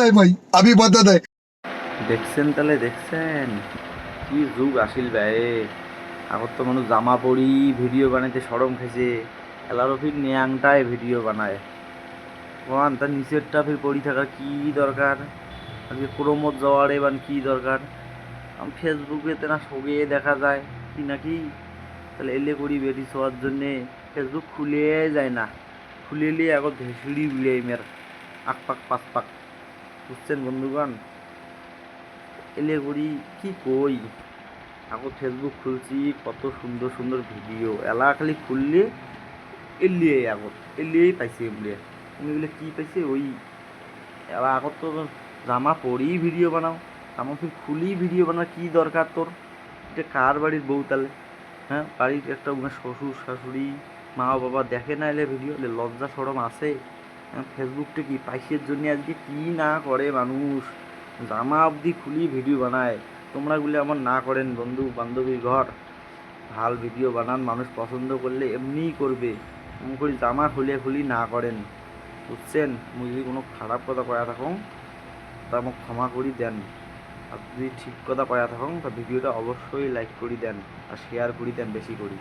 है भाई, अभी मदद है। দেখছেন তাহলে দেখছেন কি যুগ আসিল ভাই। আগত তো মানুষ জামা পরি ভিডিও বানাইতে সরম খাইছে, এলারও ফির ন্যাংটায় ভিডিও বানায়। ওয়ান তার নিচেরটা ফির পড়ি থাকার কি দরকার? আজকে ক্রোমোর যাওয়ার এবার কি দরকার? ফেসবুকেতে না সগে দেখা যায় কি নাকি, তাহলে এলে করি বেটি ছোঁয়ার জন্যে ফেসবুক খুলে যায় না, খুলে নিয়ে এখন ভেসুড়ি বিড়ে মের আক পাক পাক পাক। বুঝছেন বন্ধুগণ? এলে করি কি কই, এখন ফেসবুক খুলছি কত সুন্দর সুন্দর ভিডিও, এলা খালি খুললে এলিয়ে এখন এলিয়েই পাইছে এগুলিয়ে। এগুলো কি পাইছে ওই এলা এখন তো জামা পরেই ভিডিও বানাও, জামা ফির খুলি ভিডিও বানাও, কি দরকার তোর? এটা কার বাড়ির বউ তাহলে? হ্যাঁ, বাড়ির একটা শ্বশুর শাশুড়ি মা বাবা দেখে না এলে ভিডিও, এলে লজ্জা সরম আছে? হ্যাঁ, ফেসবুকটা কি পাইসের জন্য আজকে কি না করে মানুষ, জামা অবধি খুলি ভিডিও বানায়। তোমরা গুলো এমন না করেন বন্ধু বান্ধবীর ঘর, ভাল ভিডিও বানান, মানুষ পছন্দ করলে এমনিই করবে, এমন করে জামা খুলে খুলি না করেন। বুঝছেন? মুই যদি কোনো খারাপ কথা কয়া থাকুন তা মোক ক্ষমা করি দেন, আর যদি ঠিক কথা কয়া থাকুন তা ভিডিওটা অবশ্যই লাইক করি দেন আর শেয়ার করি দেন বেশি করি।